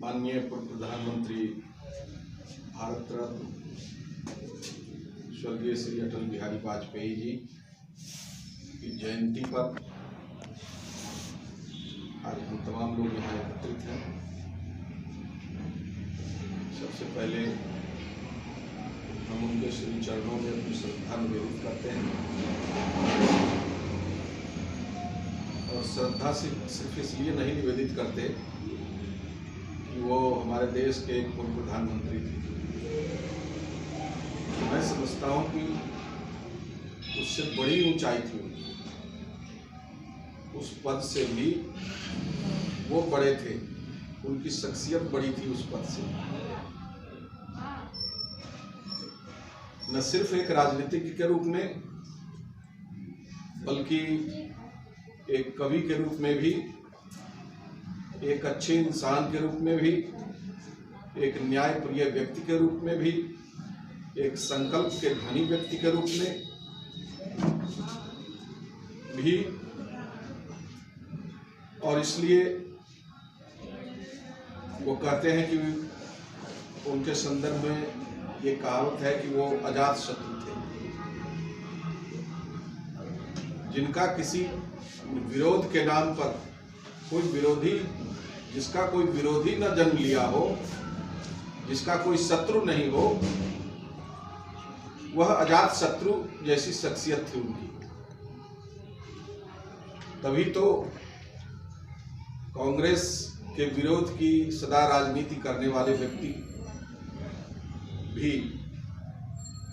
माननीय पूर्व प्रधानमंत्री भारत रत्न स्वर्गीय श्री अटल बिहारी वाजपेयी जी की जयंती पर आज हम तमाम लोग यहाँ एकत्रित हैं। सबसे पहले हम उनके श्री चरणों में अपनी श्रद्धा निवेदित करते हैं और श्रद्धा सिर्फ इसलिए नहीं निवेदित करते कि वो हमारे देश के एक पूर्व प्रधानमंत्री थे। मैं समझता हूँ कि उससे बड़ी ऊंचाई थी उनकी, उस पद से भी वो बड़े थे, उनकी शख्सियत बड़ी थी उस पद से। न सिर्फ एक राजनीतिज्ञ के रूप में बल्कि एक कवि के रूप में भी, एक अच्छे इंसान के रूप में भी, एक न्यायप्रिय व्यक्ति के रूप में भी, एक संकल्प के धनी व्यक्ति के रूप में भी। और इसलिए वो कहते हैं कि उनके संदर्भ में ये कहावत है कि वो अजात शत्रु थे, जिनका किसी विरोध के नाम पर जिसका कोई विरोधी न जन्म लिया हो, जिसका कोई शत्रु नहीं हो, वह अजात शत्रु जैसी शख्सियत थी उनकी। तभी तो कांग्रेस के विरोध की सदा राजनीति करने वाले व्यक्ति भी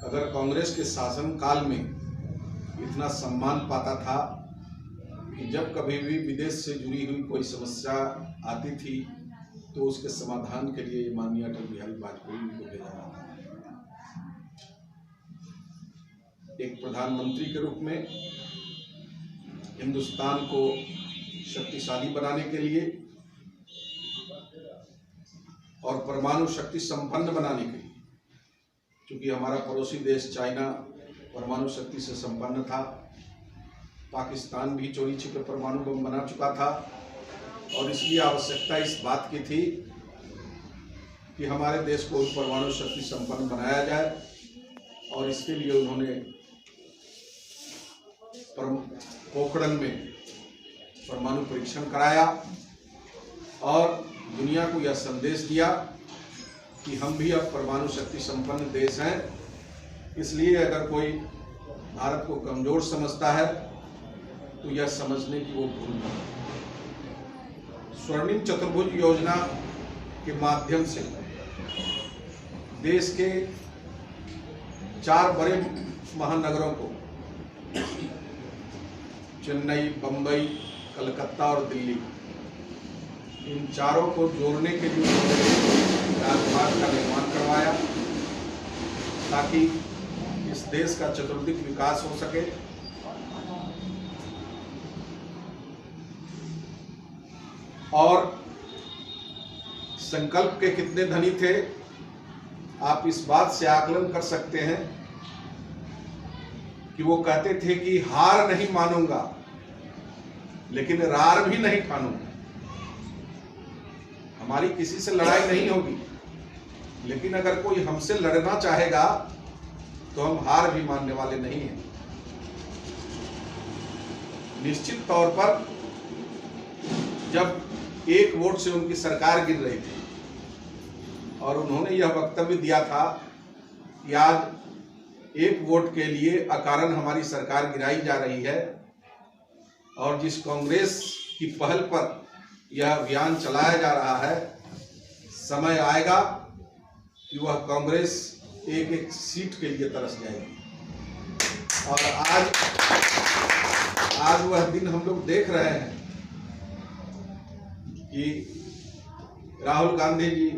अगर कांग्रेस के शासन काल में इतना सम्मान पाता था कि जब कभी भी विदेश से जुड़ी हुई कोई समस्या आती थी तो उसके समाधान के लिए माननीय अटल बिहारी वाजपेयी को भेजा जाता था। एक प्रधानमंत्री के रूप में हिंदुस्तान को शक्तिशाली बनाने के लिए और परमाणु शक्ति संपन्न बनाने के लिए, क्योंकि हमारा पड़ोसी देश चाइना परमाणु शक्ति से संपन्न था, पाकिस्तान भी चोरी छिपे परमाणु बम बना चुका था, और इसलिए आवश्यकता इस बात की थी कि हमारे देश को परमाणु शक्ति संपन्न बनाया जाए। और इसके लिए उन्होंने पोखरण में परमाणु परीक्षण कराया और दुनिया को यह संदेश दिया कि हम भी अब परमाणु शक्ति संपन्न देश हैं। इसलिए अगर कोई भारत को कमजोर समझता है तो यह समझने की वो भूल नहीं। स्वर्णिम चतुर्भुज योजना के माध्यम से देश के 4 बड़े महानगरों को, चेन्नई, बम्बई, कलकत्ता और दिल्ली, इन चारों को जोड़ने के लिए राजमार्ग का निर्माण करवाया ताकि इस देश का चतुर्दिक विकास हो सके। और संकल्प के कितने धनी थे, आप इस बात से आकलन कर सकते हैं कि वो कहते थे कि हार नहीं मानूंगा लेकिन रार भी नहीं ठानूंगा। हमारी किसी से लड़ाई नहीं होगी, लेकिन अगर कोई हमसे लड़ना चाहेगा तो हम हार भी मानने वाले नहीं हैं। निश्चित तौर पर जब एक वोट से उनकी सरकार गिर रही थी और उन्होंने यह वक्तव्य दिया था कि आज एक वोट के लिए अकारण हमारी सरकार गिराई जा रही है, और जिस कांग्रेस की पहल पर यह अभियान चलाया जा रहा है, समय आएगा कि वह कांग्रेस एक एक सीट के लिए तरस जाएगी। और आज वह दिन हम लोग देख रहे हैं कि राहुल गांधी जी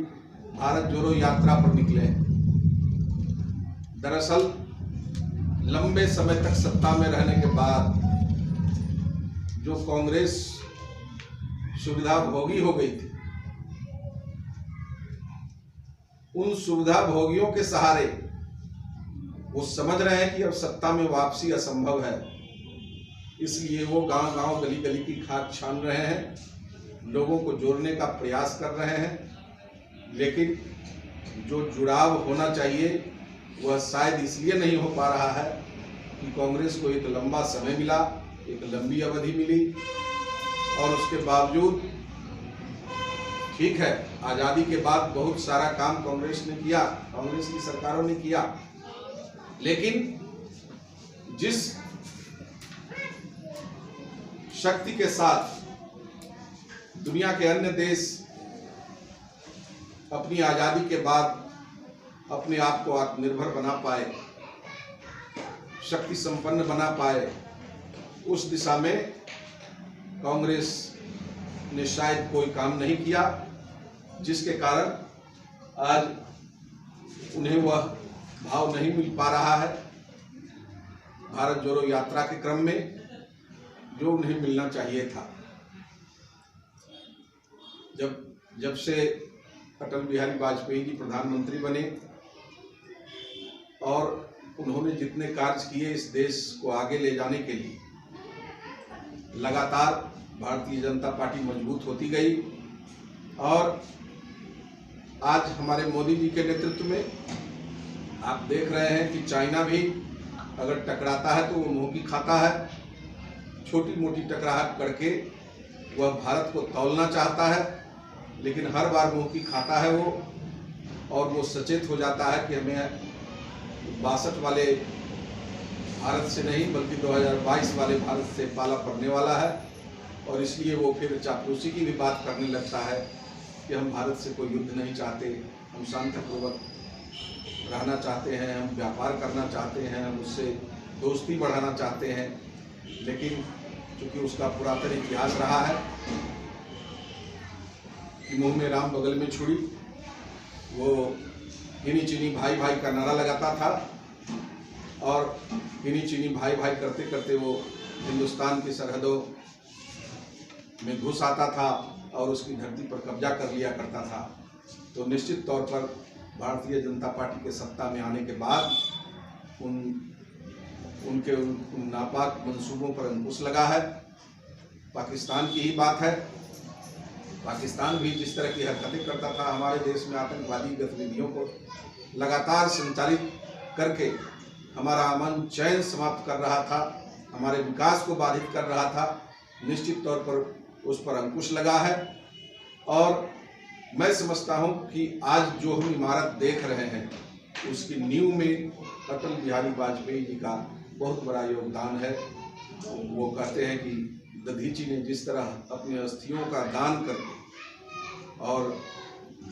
भारत जोड़ो यात्रा पर निकले हैं। दरअसल लंबे समय तक सत्ता में रहने के बाद जो कांग्रेस सुविधा भोगी हो गई थी, उन सुविधा भोगियों के सहारे वो समझ रहे हैं कि अब सत्ता में वापसी असंभव है, इसलिए वो गांव-गांव गली-गली की खाक छान रहे हैं, लोगों को जोड़ने का प्रयास कर रहे हैं। लेकिन जो जुड़ाव होना चाहिए वह शायद इसलिए नहीं हो पा रहा है कि कांग्रेस को एक लंबा समय मिला, एक लंबी अवधि मिली, और उसके बावजूद ठीक है, आज़ादी के बाद बहुत सारा काम कांग्रेस ने किया, कांग्रेस की सरकारों ने किया, लेकिन जिस शक्ति के साथ दुनिया के अन्य देश अपनी आज़ादी के बाद अपने आप को आत्मनिर्भर बना पाए, शक्ति संपन्न बना पाए, उस दिशा में कांग्रेस ने शायद कोई काम नहीं किया, जिसके कारण आज उन्हें वह भाव नहीं मिल पा रहा है भारत जोड़ो यात्रा के क्रम में जो उन्हें मिलना चाहिए था। जब से अटल बिहारी वाजपेयी जी प्रधानमंत्री बने और उन्होंने जितने कार्य किए इस देश को आगे ले जाने के लिए, लगातार भारतीय जनता पार्टी मजबूत होती गई, और आज हमारे मोदी जी के नेतृत्व में आप देख रहे हैं कि चाइना भी अगर टकराता है तो वो मुंह की खाता है, छोटी मोटी टकराहट करके वह भारत को तौलना चाहता है, लेकिन हर बार मुंह की खाता है वो, और वो सचेत हो जाता है कि हमें 62 वाले भारत से नहीं बल्कि 2022 वाले भारत से पाला पड़ने वाला है, और इसलिए वो फिर चापलूसी की भी बात करने लगता है कि हम भारत से कोई युद्ध नहीं चाहते, हम शांतिपूर्वक रहना चाहते हैं, हम व्यापार करना चाहते हैं, हम उससे दोस्ती बढ़ाना चाहते हैं। लेकिन चूँकि उसका पुरातन इतिहास रहा है कि मुंह में राम बगल में छुरी, वो गिनी चीनी भाई भाई का नारा लगाता था, और गिनी चीनी भाई भाई करते करते वो हिंदुस्तान की सरहदों में घुस आता था और उसकी धरती पर कब्जा कर लिया करता था। तो निश्चित तौर पर भारतीय जनता पार्टी के सत्ता में आने के बाद उनके नापाक मंसूबों पर अंकुश लगा है। पाकिस्तान की ही बात है, पाकिस्तान भी जिस तरह की हरकतें करता था, हमारे देश में आतंकवादी गतिविधियों को लगातार संचालित करके हमारा अमन चैन समाप्त कर रहा था, हमारे विकास को बाधित कर रहा था, निश्चित तौर पर उस पर अंकुश लगा है। और मैं समझता हूं कि आज जो हम इमारत देख रहे हैं उसकी नींव में अटल बिहारी वाजपेयी जी का बहुत बड़ा योगदान है। वो कहते हैं कि दधीची ने जिस तरह अपनी अस्थियों का दान करके और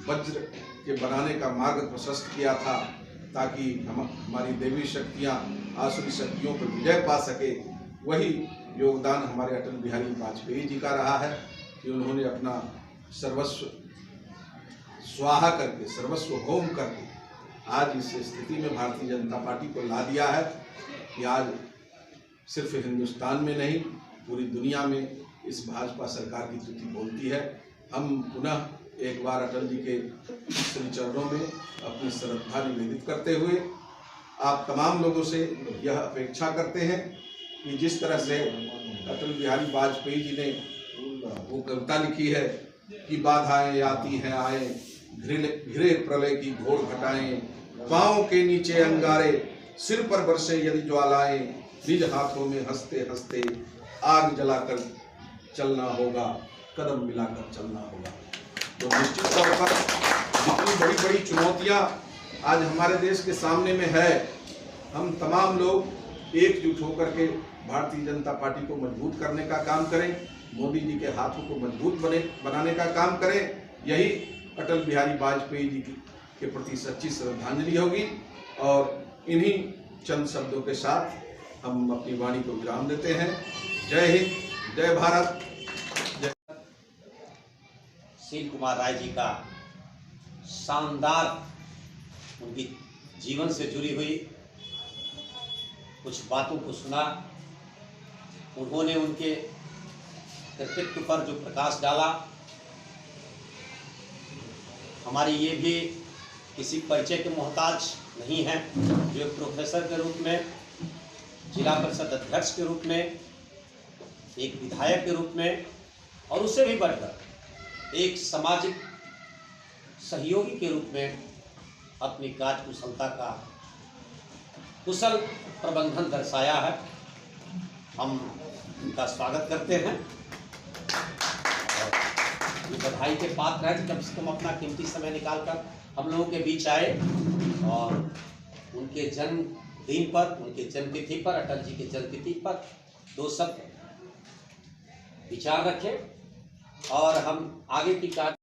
वज्र के बनाने का मार्ग प्रशस्त किया था ताकि हमारी देवी शक्तियाँ आसुरी शक्तियों पर विजय पा सके, वही योगदान हमारे अटल बिहारी वाजपेयी जी का रहा है कि उन्होंने अपना सर्वस्व स्वाहा करके, सर्वस्व होम करके आज इस स्थिति में भारतीय जनता पार्टी को ला दिया है कि आज सिर्फ हिंदुस्तान में नहीं पूरी दुनिया में इस भाजपा सरकार की स्तुति बोलती है। हम पुनः एक बार अटल जी के श्री चरणों में अपनी श्रद्धा निवेदित करते हुए आप तमाम लोगों से यह अपेक्षा करते हैं कि जिस तरह से अटल बिहारी वाजपेयी जी ने वो कविता लिखी है कि बाधाएं आती हैं आए, घिरे प्रलय की घोर घटाएं, पांव के नीचे अंगारे, सिर पर बरसे यदि ज्वालाएं, निज हाथों में हंसते हंसते आग जलाकर चलना होगा, कदम मिलाकर चलना होगा। तो निश्चित तौर पर जितनी बड़ी बड़ी चुनौतियां आज हमारे देश के सामने में है, हम तमाम लोग एकजुट होकर के भारतीय जनता पार्टी को मजबूत करने का काम करें, मोदी जी के हाथों को मजबूत बनाने का काम करें। यही अटल बिहारी वाजपेयी जी के प्रति सच्ची श्रद्धांजलि होगी। और इन्हीं चंद शब्दों के साथ हम अपनी वाणी को विराम देते हैं। जय हिंद, जय भारत। शील कुमार राय जी का शानदार उनकी जीवन से जुड़ी हुई कुछ बातों को सुना। उन्होंने उनके कृतित्व पर जो प्रकाश डाला, हमारी ये भी किसी परिचय के मोहताज नहीं है। जो एक प्रोफेसर के रूप में, जिला परिषद अध्यक्ष के रूप में, एक विधायक के रूप में और उससे भी बढ़कर एक सामाजिक सहयोगी के रूप में अपनी कार्यकुशलता का कुशल प्रबंधन दर्शाया है। हम उनका स्वागत करते हैं और ये बधाई के पात्र हैं कि कम से कम अपना कीमती समय निकालकर हम लोगों के बीच आए और उनके जन्मदिन पर, उनके जन्मतिथि पर, अटल जी के जन्मतिथि पर 2 शब्द विचार रखें और हम आगे की कार्य